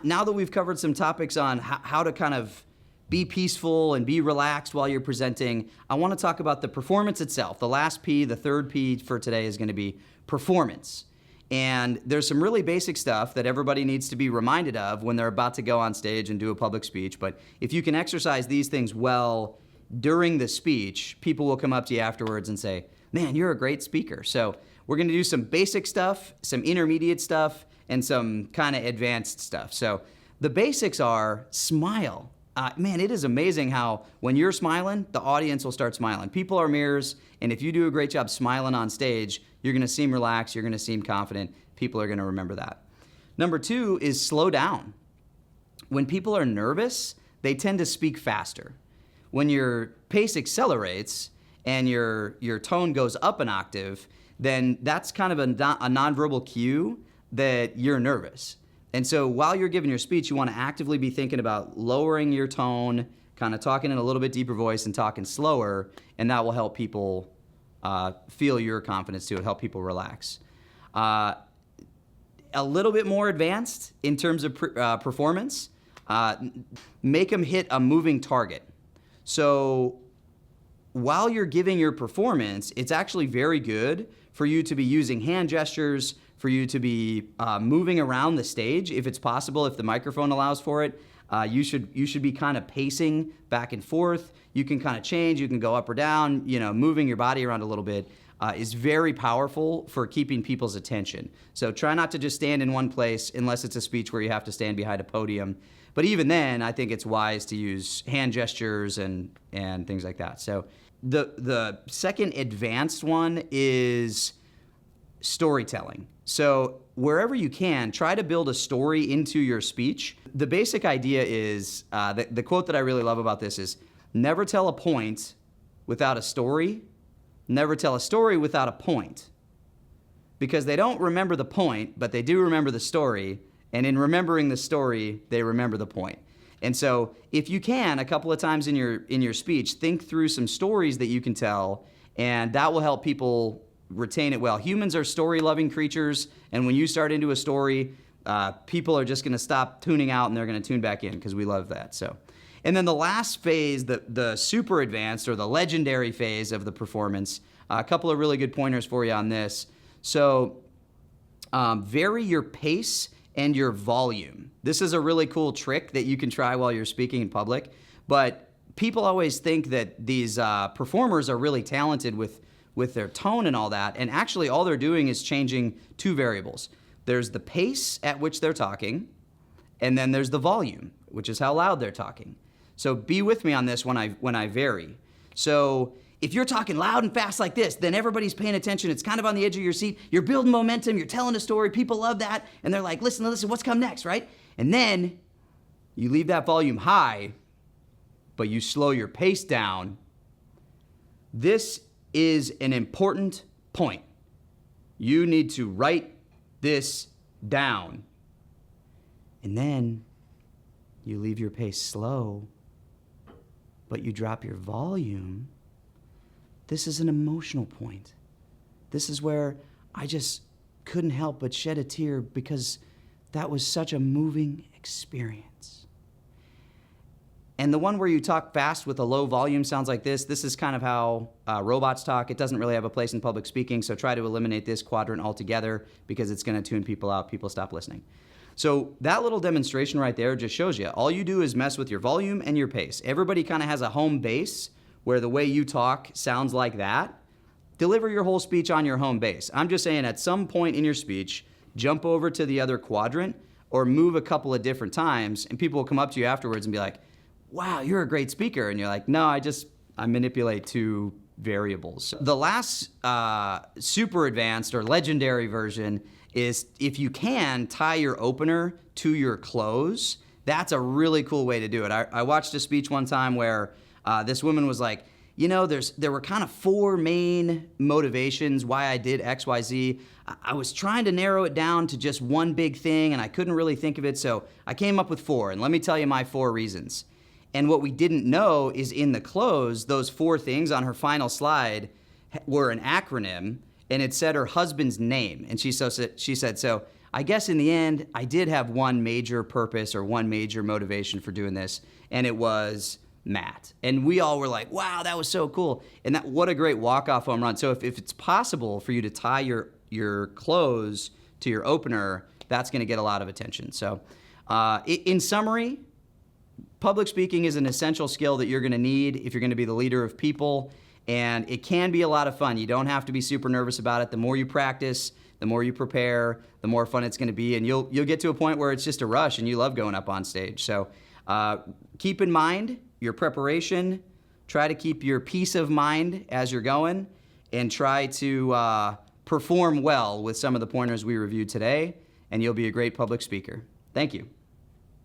Now that we've covered some topics on how to kind of be peaceful and be relaxed while you're presenting, I want to talk about the performance itself. The last P, the third P for today is going to be performance. And there's some really basic stuff that everybody needs to be reminded of when they're about to go on stage and do a public speech. But if you can exercise these things well during the speech, people will come up to you afterwards and say, man, you're a great speaker. So we're going to do some basic stuff, some intermediate stuff, and some kind of advanced stuff. So the basics are smile. Man, it is amazing how when you're smiling, the audience will start smiling. People are mirrors, and if you do a great job smiling on stage, you're going to seem relaxed, you're going to seem confident. People are going to remember that. Number 2 is slow down. When people are nervous, they tend to speak faster. When your pace accelerates and your tone goes up an octave, then that's kind of a nonverbal cue that you're nervous. And so while you're giving your speech, you want to actively be thinking about lowering your tone, kind of talking in a little bit deeper voice and talking slower, and that will help people feel your confidence too. It'll help people relax. A little bit more advanced in terms of performance, make them hit a moving target. So while you're giving your performance, it's actually very good for you to be using hand gestures, for you to be moving around the stage if it's possible, if the microphone allows for it. You should be kind of pacing back and forth. You can kind of change, you can go up or down, moving your body around a little bit is very powerful for keeping people's attention. So try not to just stand in one place unless it's a speech where you have to stand behind a podium. But even then, I think it's wise to use hand gestures and things like that. So the second advanced one is storytelling. So wherever you can, try to build a story into your speech. The basic idea is, the quote that I really love about this is, never tell a point without a story, never tell a story without a point. Because they don't remember the point, but they do remember the story, and in remembering the story, they remember the point. And so if you can, a couple of times in your speech, think through some stories that you can tell, and that will help people retain it well. Humans are story-loving creatures, and when you start into a story, people are just going to stop tuning out and they're going to tune back in because we love that. So, and then the last phase, the super advanced or the legendary phase of the performance, a couple of really good pointers for you on this. So, vary your pace and your volume. This is a really cool trick that you can try while you're speaking in public, but people always think that these performers are really talented with their tone and all that, and actually all they're doing is changing 2 variables. There's the pace at which they're talking, and then there's the volume, which is how loud they're talking. So be with me on this when I vary. So if you're talking loud and fast like this, then everybody's paying attention. It's kind of on the edge of your seat. You're building momentum. You're telling a story. People love that, and they're like, listen, what's come next, right? And then you leave that volume high, but you slow your pace down. This is an important point. You need to write this down. And then you leave your pace slow, but you drop your volume. This is an emotional point. This is where I just couldn't help but shed a tear because that was such a moving experience. And the one where you talk fast with a low volume sounds like this. This is kind of how robots talk. It doesn't really have a place in public speaking, so try to eliminate this quadrant altogether because it's going to tune people out. People stop listening. So that little demonstration right there just shows you. All you do is mess with your volume and your pace. Everybody kind of has a home base where the way you talk sounds like that. Deliver your whole speech on your home base. I'm just saying at some point in your speech, jump over to the other quadrant or move a couple of different times, and people will come up to you afterwards and be like, wow, you're a great speaker. And you're like, no, I manipulate 2 variables. The last super advanced or legendary version is if you can tie your opener to your close. That's a really cool way to do it. I watched a speech one time where this woman was like, there were kind of 4 main motivations why I did X, Y, Z. I was trying to narrow it down to just one big thing, and I couldn't really think of it, so I came up with 4, and let me tell you my 4 reasons. And what we didn't know is in the close, those 4 things on her final slide were an acronym, and it said her husband's name. And she said, so I guess in the end, I did have one major purpose or one major motivation for doing this, and it was Matt. And we all were like, wow, that was so cool. And what a great walk-off home run. So if it's possible for you to tie your close to your opener, that's going to get a lot of attention. So in summary, public speaking is an essential skill that you're going to need if you're going to be the leader of people, and it can be a lot of fun. You don't have to be super nervous about it. The more you practice, the more you prepare, the more fun it's going to be, and you'll get to a point where it's just a rush and you love going up on stage. So keep in mind your preparation, try to keep your peace of mind as you're going, and try to perform well with some of the pointers we reviewed today, and you'll be a great public speaker. Thank you.